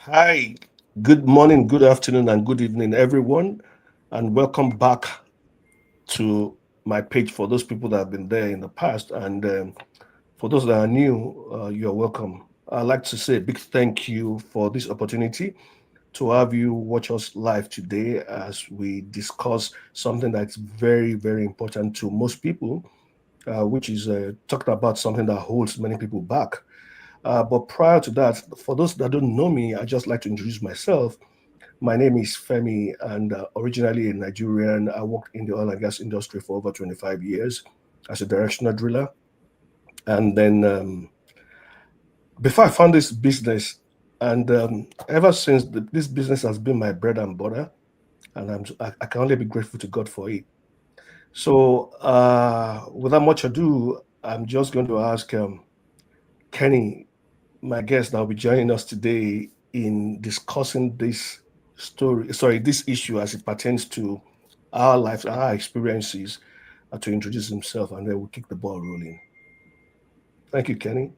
Hi, good morning, good afternoon, and good evening, everyone, and welcome back to my page for those people that have been there in the past. And for those that are new, you're welcome. I'd like to say a big thank you for this opportunity to have you watch us live today as we discuss something that's very, very important to most people, which is talking about something that holds many people back. But prior to that, for those that don't know me, I just like to introduce myself. My name is Femi, and originally a Nigerian. I worked in the oil and gas industry for over 25 years as a directional driller. And then before I found this business, and ever since this business has been my bread and butter, and I can only be grateful to God for it. So, without much ado, I'm just going to ask Kenny, my guest that will be joining us today in discussing this issue as it pertains to our lives, our experiences, to introduce himself, and then we'll kick the ball rolling. Thank you, Kenny.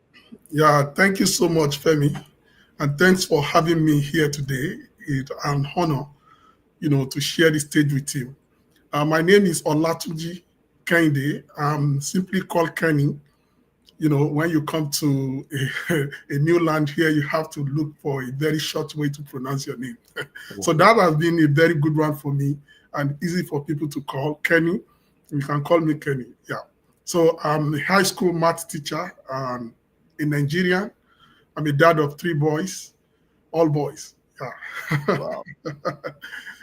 Yeah, thank you so much, Femi, and thanks for having me here today. It's an honor, to share the stage with you. My name is Olatunji Kende. I'm simply called Kenny. When you come to a new land here, you have to look for a very short way to pronounce your name. So that has been a very good one for me and easy for people to call Kenny. You can call me Kenny. Yeah. So I'm a high school math teacher in Nigeria. I'm a dad of three boys, all boys. Yeah. Wow.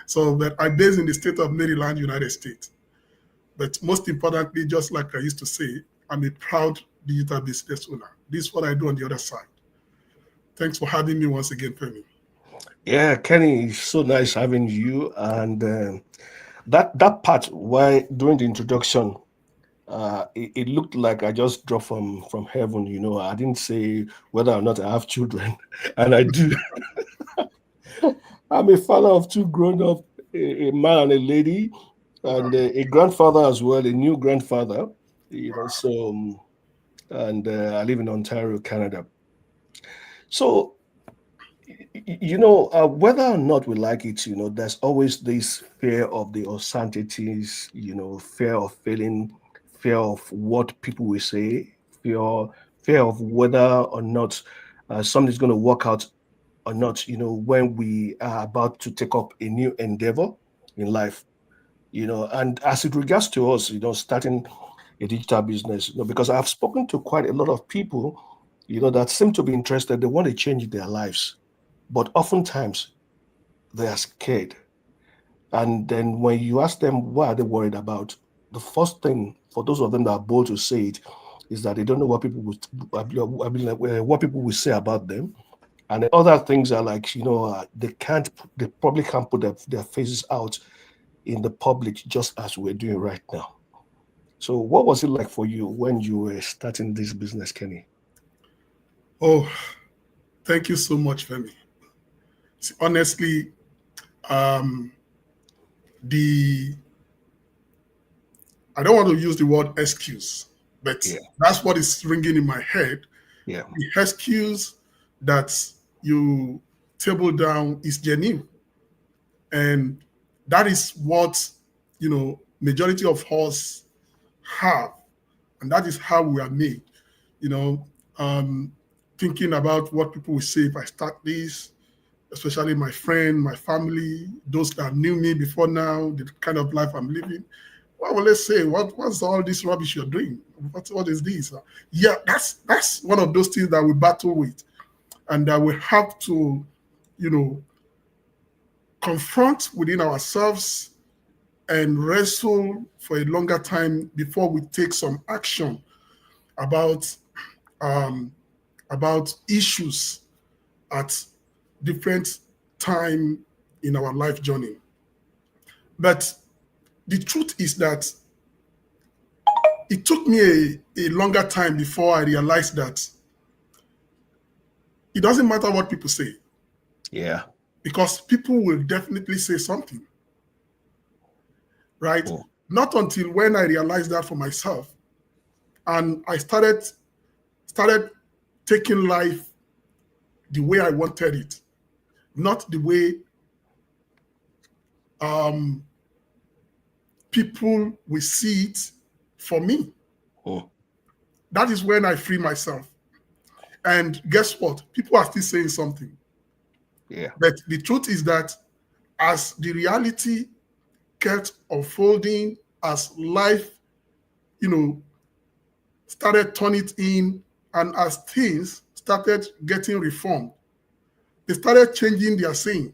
So, but I'm based in the state of Maryland, United States. But most importantly, just like I used to say, I'm a proud digital business owner. This is what I do on the other side. Thanks for having me once again, Femi. Yeah, Kenny, it's so nice having you. And that part why during the introduction, it looked like I just dropped from heaven. I didn't say whether or not I have children, and I do. I'm a father of two grown up, a man and a lady, and a grandfather as well, a new grandfather. So and I live in Ontario, Canada. So whether or not we like it, there's always this fear of the uncertainties, fear of failing, fear of what people will say, fear fear of whether or not something's going to work out or not, when we are about to take up a new endeavor in life, and as it regards to us, starting a digital business, because I've spoken to quite a lot of people, that seem to be interested, they want to change their lives, but oftentimes they are scared. And then when you ask them what are they worried about, the first thing for those of them that are bold to say it is that they don't know what people what people will say about them. And the other things are like, they probably can't put their faces out in the public just as we're doing right now. So what was it like for you when you were starting this business, Kenny? Oh, thank you so much, Femi. Honestly, um, the I don't want to use the word excuse, but Yeah, that's what is ringing in my head. yeah, The excuse that you table down is genuine, and that is what majority of us have, and that is how we are made. You know, um, Thinking about what people will say if I start this, especially my friend, my family, those that knew me before now, the kind of life I'm living. What will they say? What's all this rubbish you're doing? What is this? Yeah, that's one of those things that we battle with, and that we have to, you know, confront within ourselves and wrestle for a longer time before we take some action about um, about issues at different time in our life journey. But the truth is that it took me a longer time before I realized that it doesn't matter what people say, yeah. because people will definitely say something, right? Mm. Not until when I realized that for myself and I started taking life the way I wanted it. not the way um, people will see it for me. Mm. That is when I free myself. And guess what? People are still saying something. Yeah. But the truth is that as the reality kept unfolding, as life, you know, started turning in, and as things started getting reformed, they started changing their saying,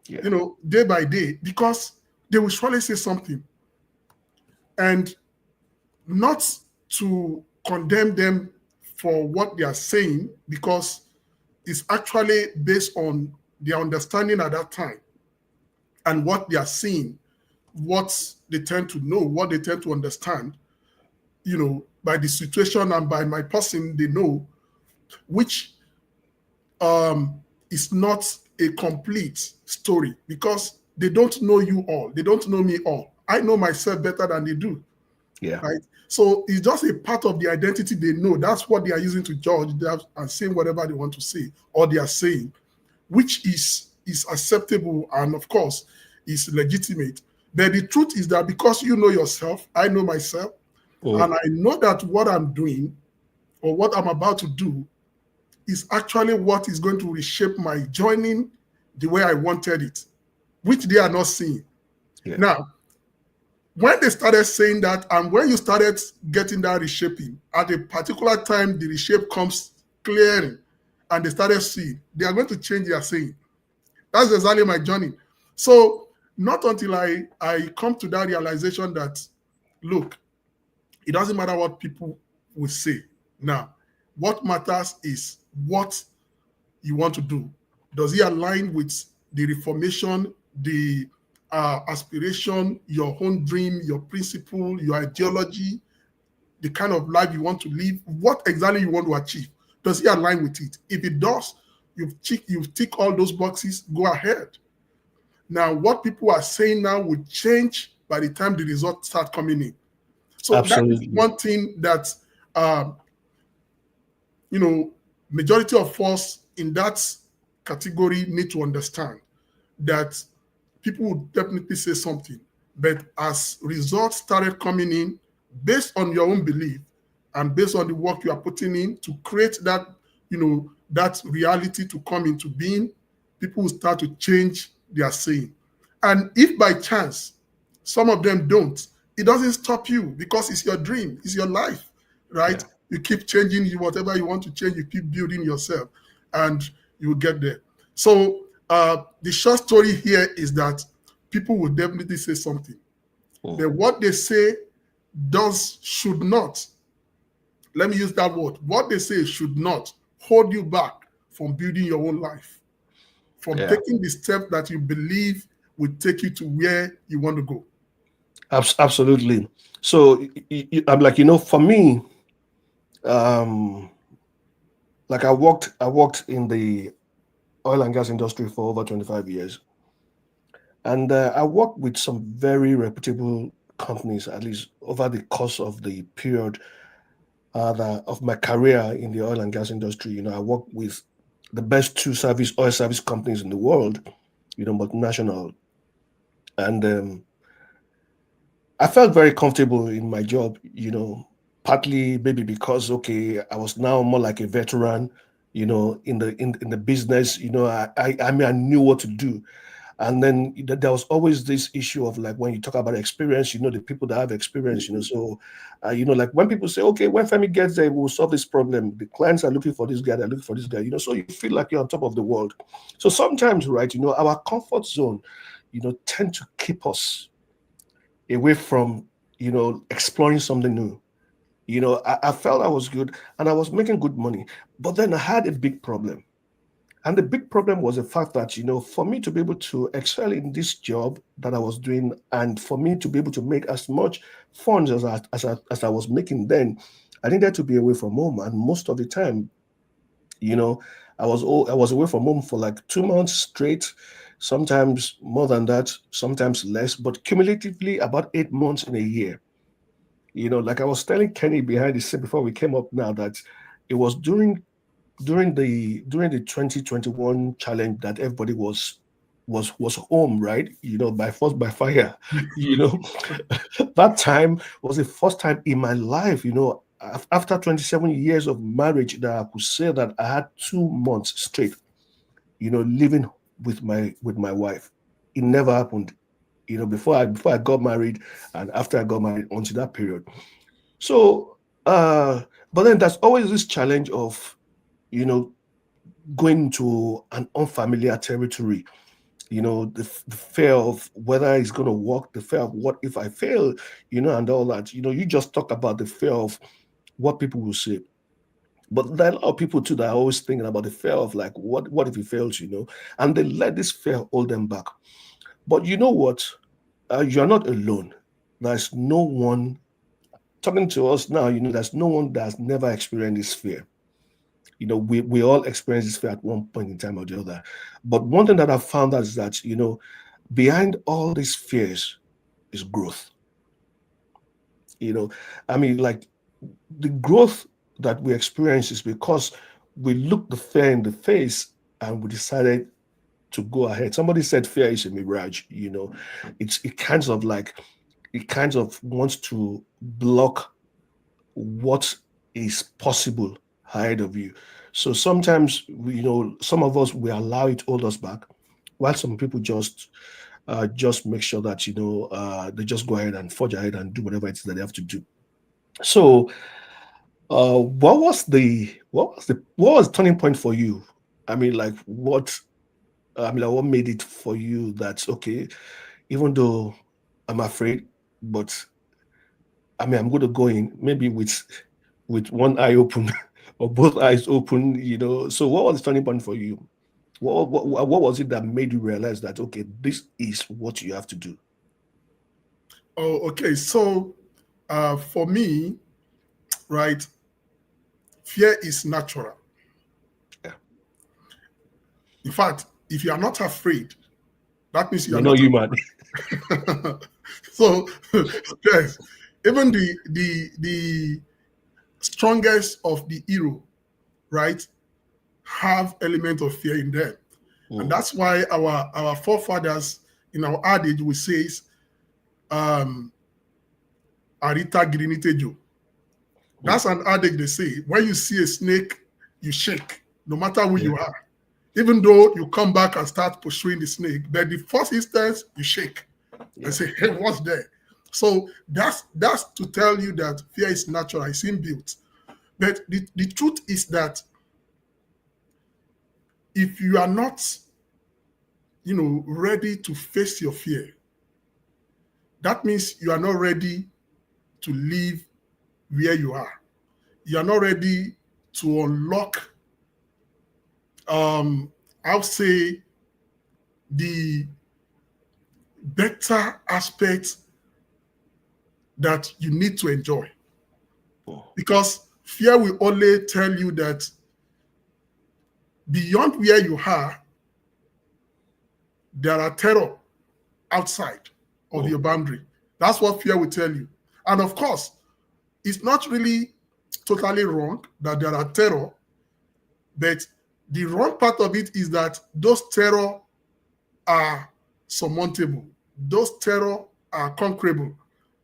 Yeah. day by day, because they will surely say something. And not to condemn them for what they are saying, because it's actually based on their understanding at that time and what they are seeing, what they tend to know, what they tend to understand, by the situation and by my person, they know, which is not a complete story, because they don't know you all. They don't know me all. I know myself better than they do, Yeah. right? So it's just a part of the identity they know. That's what they are using to judge and saying whatever they want to say, or they are saying, which is acceptable and of course is legitimate. But the truth is that because you know yourself, I know myself, Mm. and I know that what I'm doing or what I'm about to do is actually what is going to reshape my joining the way I wanted it, which they are not seeing. Yeah. Now, when they started saying that, and when you started getting that reshaping, at a particular time, the reshape comes clearing, and they started seeing, they are going to change their saying. That's exactly my journey. So, not until I come to that realization that, look, it doesn't matter what people will say. Now, what matters is what you want to do. Does it align with the reformation, the aspiration, your own dream, your principle, your ideology, the kind of life you want to live? What exactly you want to achieve? Does it align with it? If it does, you've tick all those boxes, go ahead. Now, what people are saying now will change by the time the results start coming in. So that is Absolutely. one thing that um, you know, majority of us in that category need to understand that people would definitely say something, but as results started coming in based on your own belief and based on the work you are putting in to create that, that reality to come into being, people will start to change their saying. And if by chance some of them don't, it doesn't stop you, because it's your dream, it's your life, right? Yeah. You keep changing whatever you want to change, you keep building yourself, and you will get there. So the short story here is that people will definitely say something. Mm. But what they say should not, let me use that word, what they say should not hold you back from building your own life, from Yeah. taking the step that you believe will take you to where you want to go. Absolutely. So I'm like, for me, um, like I worked in the oil and gas industry for over 25 years. And I worked with some very reputable companies, at least over the course of the period of my career in the oil and gas industry. I worked with the best two oil service companies in the world, multinational. And I felt very comfortable in my job, partly maybe because, okay, I was now more like a veteran, in the business. I knew what to do. And then there was always this issue of, like, when you talk about experience, the people that have experience, so like when people say, okay, when Femi gets there, we'll solve this problem, the clients are looking for this guy, they're looking for this guy, so you feel like you're on top of the world. So sometimes, right, our comfort zone, tend to keep us away from, exploring something new. I felt I was good and I was making good money, but then I had a big problem. And the big problem was the fact that, for me to be able to excel in this job that I was doing, and for me to be able to make as much funds as I was making then, I needed to be away from home. And most of the time, you know, I was away from home for like 2 months straight, sometimes more than that, sometimes less, but cumulatively about 8 months in a year. Like I was telling Kenny behind the scene before we came up now, that it was during during the 2021 challenge that everybody was home, right? By force by fire. You know, that time was the first time in my life, after 27 years of marriage, that I could say that I had 2 months straight, living with my wife. It never happened, before I got married and after I got married until that period. So, but then there's always this challenge of, you know, going to an unfamiliar territory, the fear of whether it's going to work, the fear of what if I fail, and all that. You just talk about the fear of what people will say. But there are a lot of people too that are always thinking about the fear of, like, what if he fails, and they let this fear hold them back. But you know what? You're not alone. There's no one talking to us now, there's no one that's never experienced this fear. We all experience this fear at one point in time or the other. But one thing that I've found out is that, behind all these fears is growth. You know, I mean, like, the growth that we experience is because we looked the fear in the face and we decided to go ahead. Somebody said fear is a mirage. It kind of wants to block what is possible ahead of you. So sometimes, some of us, we allow it to hold us back, while some people just make sure that, they just go ahead and forge ahead and do whatever it is that they have to do. So, what was the turning point for you? I mean, like, what made it for you that, okay, even though I'm afraid, but I mean, I'm going to go in maybe with one eye open or both eyes open. So what was the turning point for you? What was it that made you realize that, okay, this is what you have to do? Oh, okay. So, for me, right, fear is natural. Yeah. In fact, if you are not afraid, that means you are You're not not. human. So, yes, even the strongest of the hero, right, have element of fear in them, and Mm, that's why our forefathers in our adage will says, um, "Arita girinitejo." mm, That's an adage they say. When you see a snake, you shake, no matter who yeah, you are. Even though you come back and start pursuing the snake, but the first instance you shake and yeah. say, "Hey, what's there?" So that's to tell you that fear is natural, it's inbuilt. But the truth is that if you are not, ready to face your fear, that means you are not ready to live where you are. You are not ready to unlock, I'll say, the better aspects that you need to enjoy. Mm, Because fear will only tell you that beyond where you are, there are terror outside of mm, your boundary. That's what fear will tell you. And of course, it's not really totally wrong that there are terror, but the wrong part of it is that those terror are surmountable. Those terror are conquerable.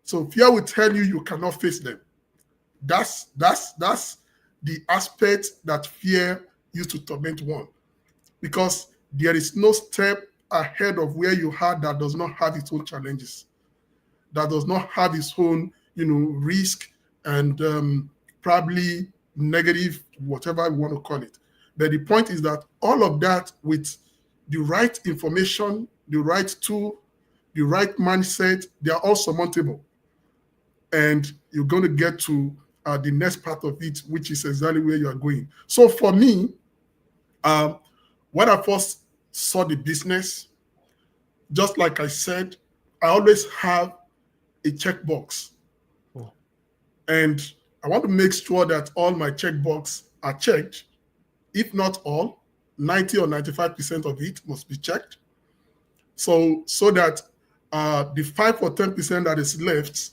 So fear will tell you you cannot face them. That's the aspect that fear used to torment one, because there is no step ahead of where you are that does not have its own challenges, that does not have its own, risk and probably negative, whatever you want to call it. But the point is that all of that, with the right information, the right tool, the right mindset, they are all surmountable. And you're going to get to the next part of it, which is exactly where you are going. So for me, um, when I first saw the business, just like I said, I always have a checkbox, mm, and I want to make sure that all my checkbox are checked. If not all, 90 or 95% of it must be checked. So that the 5 or 10% that is left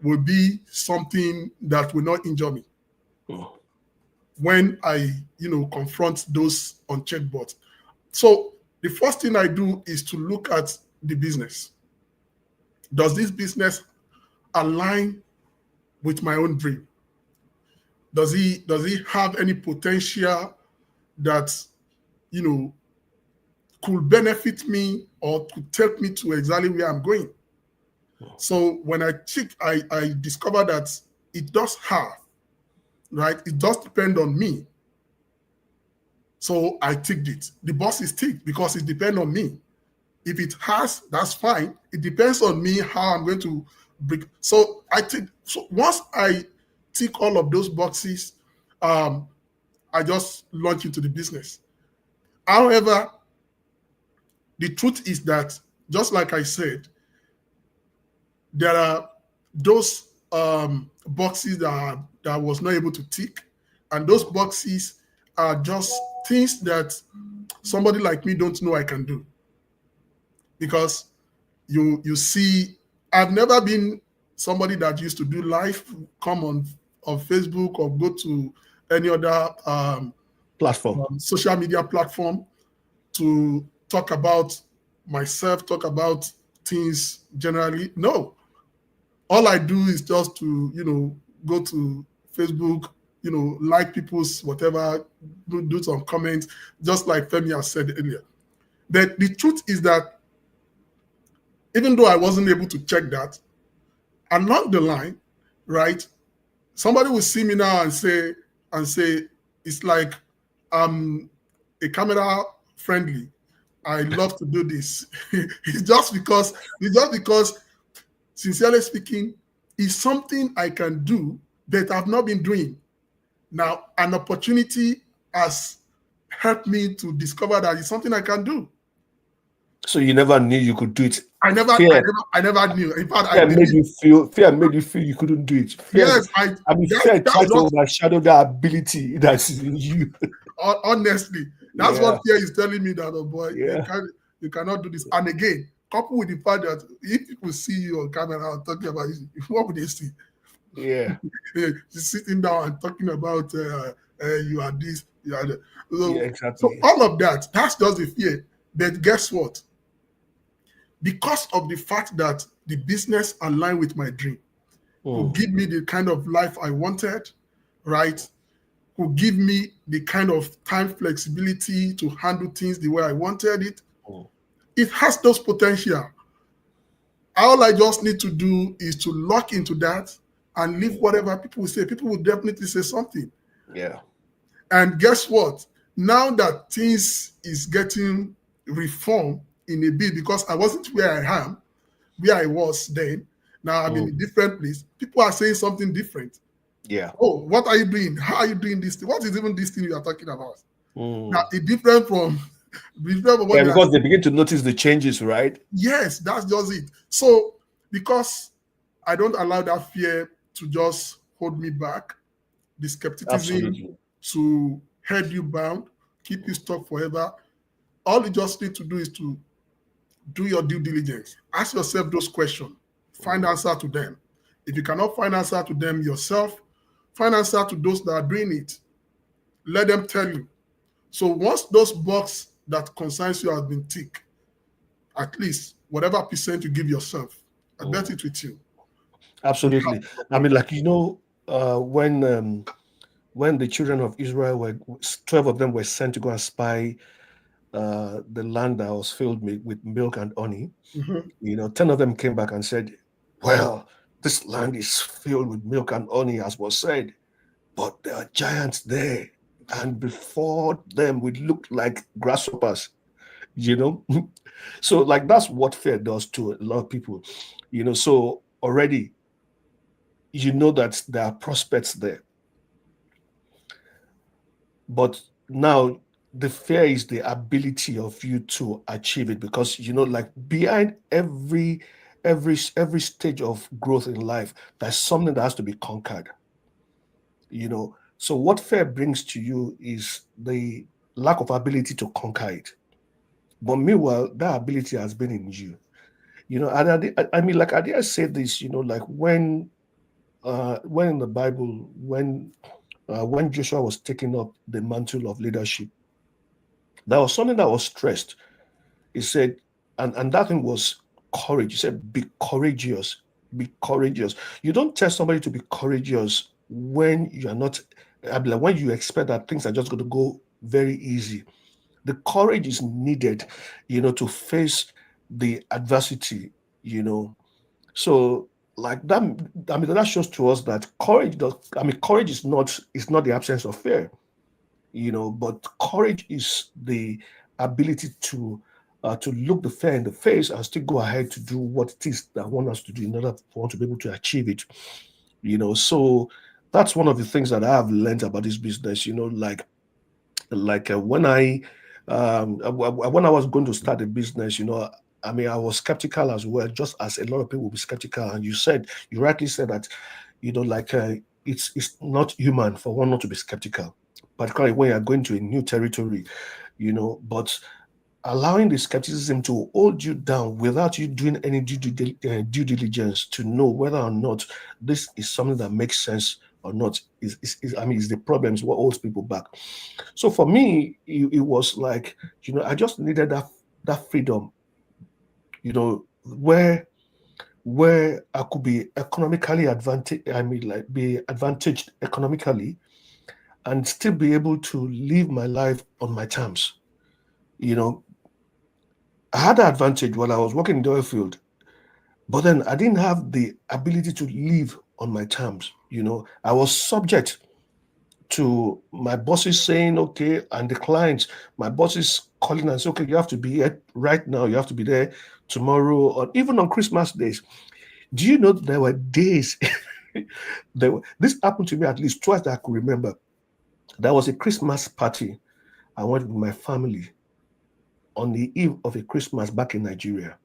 will be something that will not injure me. mm. when I, confront those unchecked bots. So the first thing I do is to look at the business. Does this business align with my own dream? Does he have any potential that, you know could benefit me or could take me to exactly where I'm going? So when I check, I discover that it does have, right? It does depend on me. So I ticked it. The box is ticked because it depends on me. If it has, that's fine. It depends on me how I'm going to break. So I tick. So once I tick all of those boxes, um, I just launch into the business. However, the truth is that, just like I said, there are those boxes that I was not able to tick, and those boxes are just things that somebody like me don't know I can do, because you see, I've never been somebody that used to do live, come on Facebook or go to any other Platform. social media platform to talk about myself, talk about things generally. No, all I do is just to, go to Facebook, like people's whatever, do some comments, just like Femi has said earlier. But the truth is that even though I wasn't able to check that, along the line, right, somebody will see me now and say, it's like I'm a camera friendly. I love to do this. It's just because, sincerely speaking, it's something I can do that I've not been doing. Now, an opportunity has helped me to discover that it's something I can do. So you never knew you could do it. I never, I Fear, never, I never knew. In fact, I fear made believe, you feel. Fear made you feel you couldn't do it. Fear. yes, I mean, fear that's tried to what, overshadow that ability that's in you. honestly, that's Yeah, what fear is telling me, that, oh boy, yeah, you cannot do this. And again, coupled with the fact that if people see you on camera and talking about it, what would they see? yeah, Just sitting down and talking about, you are this, you are that. yeah. So Exactly. all of that, that's just the fear. But guess what? Because of the fact that the business aligned with my dream, could Mm, give me the kind of life I wanted, right? Could give me the kind of time flexibility to handle things the way I wanted it. mm, It has those potential. All I just need to do is to lock into that and leave mm. whatever people will say. People will definitely say something. Yeah. And guess what? Now that things is getting reformed in a bit, because I wasn't where I was then. Now I'm in a Mm, different place. People are saying something different. yeah. Oh, what are you doing? How are you doing this thing? What is even this thing you are talking about? Now Mm. it's different from different from what Yeah, they are because they saying. begin to notice the changes, right? Yes, that's just it. So because I don't allow that fear to just hold me back, the skepticism Absolutely. to head you bound, keep you stuck forever. All you just need to do is to do your due diligence. Ask yourself those questions. Find Mm, answer to them. If you cannot find answer to them yourself, find answer to those that are doing it. Let them tell you. So once those box that concerns you has been ticked, at least whatever percent you give yourself, I bet mm. it with you. You have Absolutely. no I mean, problem. like when the children of Israel were 12 of them were sent to go and spy the land that was filled with milk and honey. Mhm. 10 of them came back and said, "Well, this land is filled with milk and honey, as was said, but there are giants there, and before them we looked like grasshoppers." You know, so like that's what fear does to a lot of people. So already that there are prospects there, but now the fear is the ability of you to achieve it, because like behind every stage of growth in life, there's something that has to be conquered. So what fear brings to you is the lack of ability to conquer it, but meanwhile that ability has been in you. And I mean, like, I dare say this, like when in the Bible, when when Joshua was taking up the mantle of leadership. There was something that was stressed. He said, and that thing was courage. He said, be courageous, be courageous. You don't tell somebody to be courageous when you are not, I mean, like when you expect that things are just going to go very easy. The courage is needed, to face the adversity, you know. So like that, I mean, that shows to us that courage does, I mean, courage is not the absence of fear, but courage is the ability to look the fear in the face and still go ahead to do what it is that I want us to do in order for us to be able to achieve it. So that's one of the things that I have learned about this business. Like when I was going to start a business, I mean, I was skeptical as well, just as a lot of people will be skeptical. And you rightly said that, like it's not human for one not to be skeptical, particularly when you're going to a new territory, but allowing the skepticism to hold you down without you doing any due diligence to know whether or not this is something that makes sense or not I mean, is the problem, is what holds people back. So for me, it was like, I just needed that freedom, where I could be economically advantaged. I mean, like be advantaged economically and still be able to live my life on my terms. You know, I had the advantage while I was working in the oil field, but then I didn't have the ability to live on my terms. I was subject to my bosses saying, okay, and the clients, my bosses calling and say, okay, you have to be here right now, you have to be there tomorrow, or even on Christmas days. Do you know there were days, this happened to me at least twice that I could remember. There was a Christmas party I went with my family on the eve of a Christmas back in Nigeria.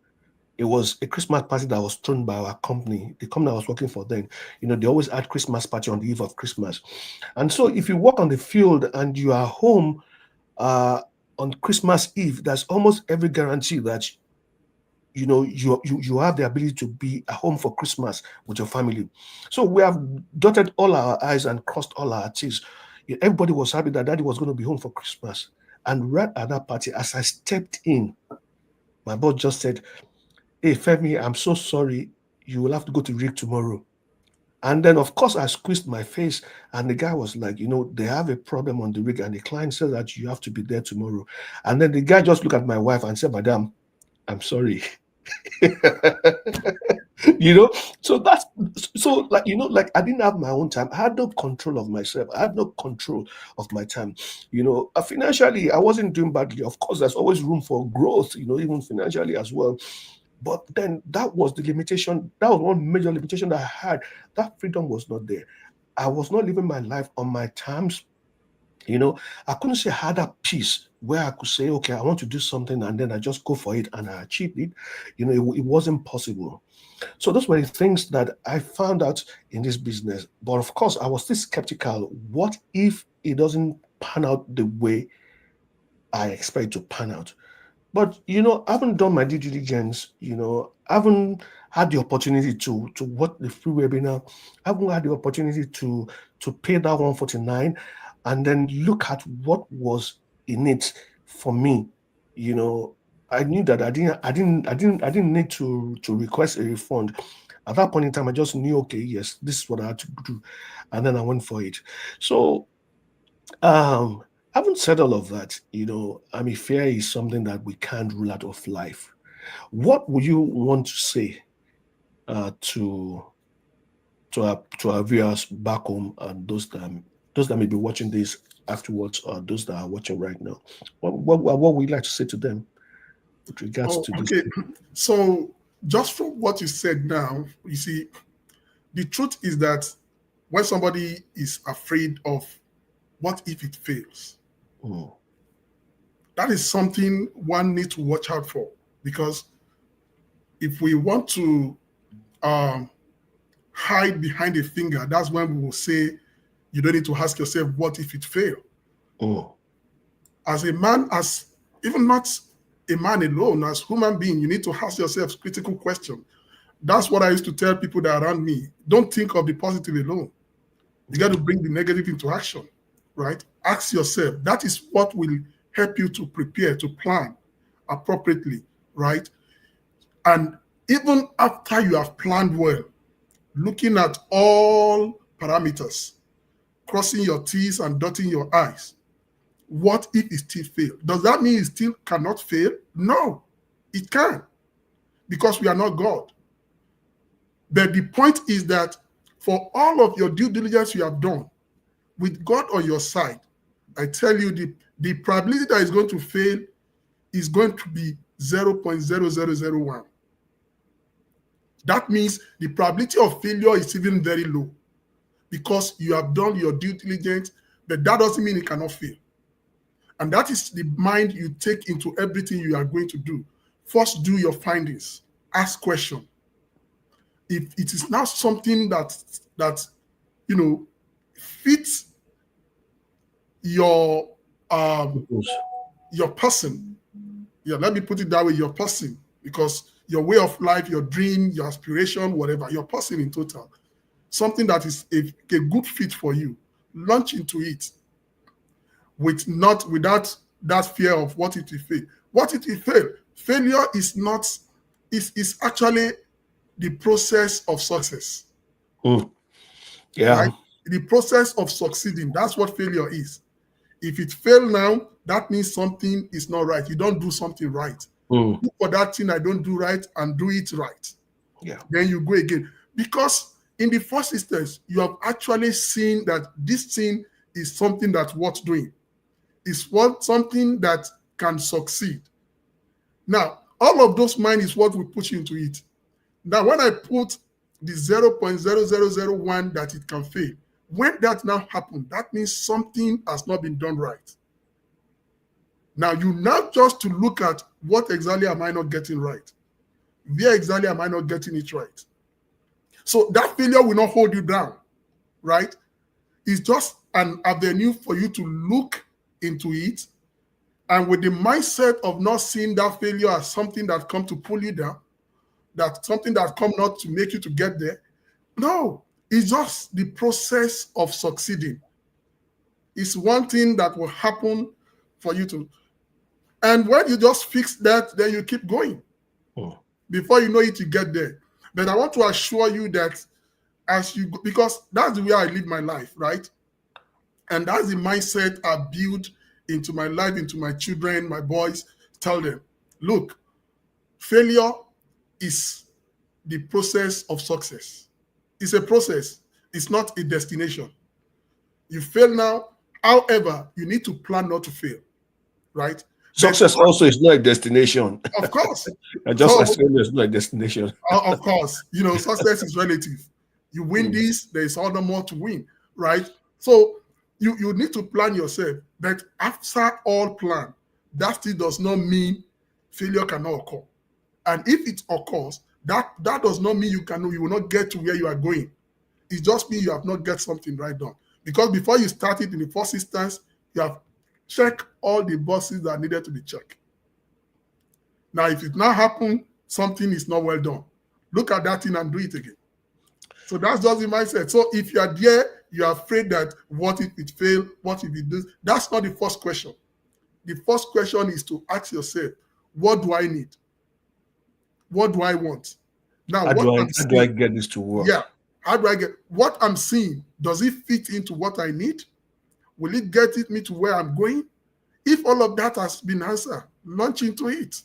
It was a Christmas party that was thrown by our company, the company I was working for then. They always had Christmas party on the eve of Christmas. And so if you walk on the field and you are home uh, on Christmas Eve, there's almost every guarantee that you have the ability to be at home for Christmas with your family. So we have dotted all our I's and crossed all our T's. Everybody was happy that daddy was going to be home for Christmas. And right at that party, as I stepped in, my boss just said, hey, Femi, I'm so sorry. You will have to go to Rick tomorrow. And then, of course, I squeezed my face, and the guy was like, they have a problem on the rig, and the client says that you have to be there tomorrow. And then the guy just looked at my wife and said, Madam, I'm sorry. you know so that's so like like I didn't have my own time. I had no control of myself. I had no control of my time. Financially I wasn't doing badly. Of course, there's always room for growth, even financially as well. But then that was the limitation. That was one major limitation that I had. That freedom was not there. I was not living my life on my terms. I couldn't say I had that peace where I could say, okay, I want to do something and then I just go for it and I achieved it. It wasn't possible. So those were the things that I found out in this business. But of course, I was still skeptical. What if it doesn't pan out the way I expect to pan out? But I haven't done my due diligence. I haven't had the opportunity to watch the free webinar. I haven't had the opportunity to pay that 149 and then look at what was in it for me. I knew that I didn't need to request a refund. At that point in time, I just knew, okay, yes, this is what I had to do, and then I went for it. So having said all of that, I mean, fear is something that we can't rule out of life. What would you want to say to our viewers back home and those that may be watching this afterwards, or those that are watching right now? What would you like to say to them with regards Oh, to this? okay. So, just from what you said now, you see, the truth is that when somebody is afraid of what if it fails, Mm, that is something one needs to watch out for. Because if we want to um, hide behind a finger, that's when we will say, you don't need to ask yourself, what if it fail? mm, As a man, as even not a man alone, as human being, you need to ask yourself critical questions. That's what I used to tell people that are around me. Don't think of the positive alone. You got to bring the negative into action, right? Ask yourself. That is what will help you to prepare, to plan appropriately, right? And even after you have planned well, looking at all parameters, crossing your T's and dotting your I's, what if it still fails? Does that mean it still cannot fail? No, it can, because we are not God. But the point is that for all of your due diligence you have done, with God on your side, I tell you the probability that it's going to fail is going to be 0.0001. That means the probability of failure is even very low because you have done your due diligence, but that doesn't mean it cannot fail. And that is the mind you take into everything you are going to do. First, do your findings, ask questions. If it is now something that you know fits your your person, yeah, let me put it that way, your person, because your way of life, your dream, your aspiration, whatever, your person in total, something that is a good fit for you, launch into it without that fear of what it will fail. What it will fail. Failure is not is actually the process of success. Mm. Yeah. Right? The process of succeeding. That's what failure is. If it failed now, that means something is not right. You don't do something right. Mm. Look for that thing I don't do right and do it right. Yeah. Then you go again. Because in the first instance, you have actually seen that this thing is something that's worth doing. It's something that can succeed. Now, all of those mind is what we push into it. Now, when I put the 0.0001 that it can fail, when that now happens, that means something has not been done right. Now, you now just to look at what exactly am I not getting right? Where exactly am I not getting it right? So that failure will not hold you down, right? It's just an avenue for you to look into it, and with the mindset of not seeing that failure as something that come to pull you down, that something that come not to make you to get there. No, it's just the process of succeeding. It's one thing that will happen for you to, and when you just fix that, then you keep going. Mm. Before you know it, you get there. But I want to assure you that as you go, because that's the way I live my life, right? And that's the mindset I build into my life, into my children, my boys. Tell them, look, failure is the process of success. It's a process. It's not a destination. You fail now. However, you need to plan not to fail, right? But Success also is not a destination. of course, I just so assume it's not a destination. of course, success is relative. You win Mm. this, there is other more to win, right? So you need to plan yourself. But after all plan, that still does not mean failure cannot occur. And if it occurs, that does not mean you will not get to where you are going. It just means you have not get something right done. Because before you start it in the first instance, you have checked all the boxes that needed to be checked. Now, if it now happen, something is not well done. Look at that thing and do it again. So that's just the mindset. So if you are there, you are afraid that what if it fail? What if it does? That's not the first question. The first question is to ask yourself, what do I need? What do I want? Now, How what do I I'm how do I seeing, get this to yeah, work? how do I get what I'm seeing? Does it fit into what I need? Will it me to where I'm going? If all of that has been answered, launch into it.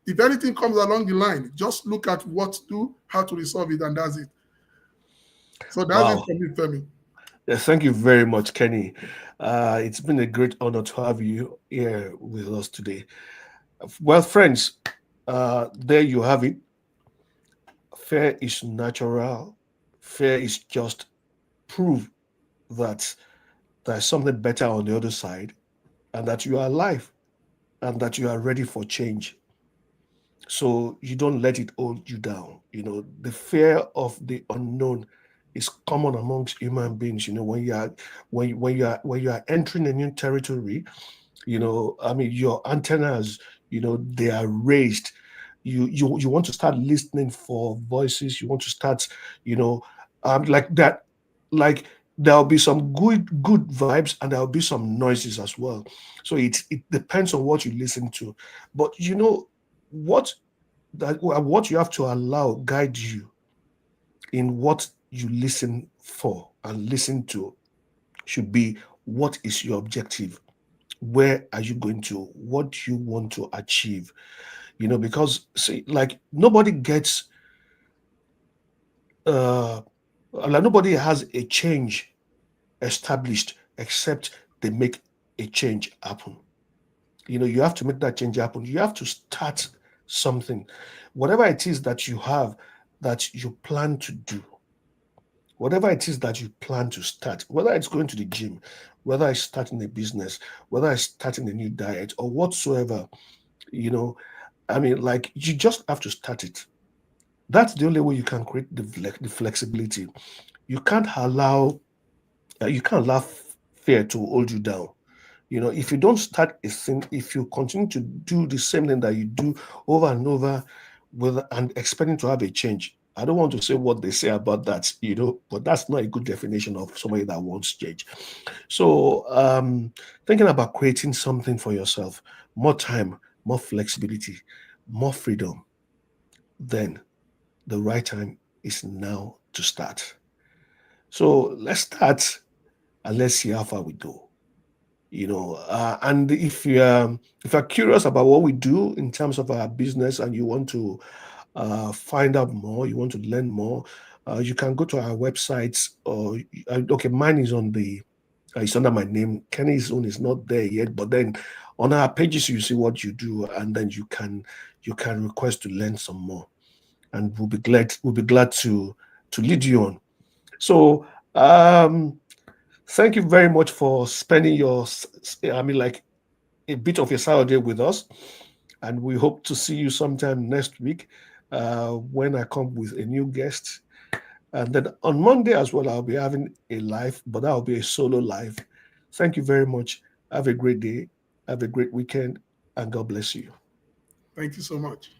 If anything comes along the line, just look at what to do, how to resolve it, and that's it. So that's it Wow. for me, Femi. Yeah, thank you very much, Kenny. It's been a great honor to have you here with us today. Well, friends, there you have it. Fear is natural. Fear is just proof that there's something better on the other side and that you are alive and that you are ready for change. So you don't let it hold you down. The fear of the unknown is common amongst human beings. When you are entering a new territory, I mean, your antennas, they are raised. You want to start listening for voices. You want to start, like that, like there'll be some good vibes, and there'll be some noises as well. So it depends on what you listen to. But what what you have to allow guide you in what you listen for and listen to should be, what is your objective? Where are you going to? What do you want to achieve? Because see, like uh nobody has a change established except they make a change happen. You have to make that change happen. You have to start something. Whatever it is that you have, that you plan to do, whatever it is that you plan to start, whether it's going to the gym, whether it's starting a business, whether it's starting a new diet or whatsoever, you know, I mean, like, you just have to start it. That's the only way you can create the flexibility. You can't allow you can't allow fear to hold you down. If you don't start a thing, if you continue to do the same thing that you do over and over and expecting to have a change, I don't want to say what they say about that, but that's not a good definition of somebody that wants change. So, thinking about creating something for yourself, more time, more flexibility, more freedom, then the right time is now to start. So let's start, and let's see how far we go. And if you're curious about what we do in terms of our business, and you want to find out more, you want to learn more, you can go to our websites. Or okay, mine is on the it's under my name. Kenny's own is not there yet, but then on our pages you see what you do, and then you can request to learn some more, and we'll be glad to lead you on. So, thank you very much for spending I mean, like, a bit of your Saturday with us. And we hope to see you sometime next week, when I come with a new guest. And then on Monday as well, I'll be having a live, but that'll be a solo live. Thank you very much. Have a great day. Have a great weekend. And God bless you. Thank you so much.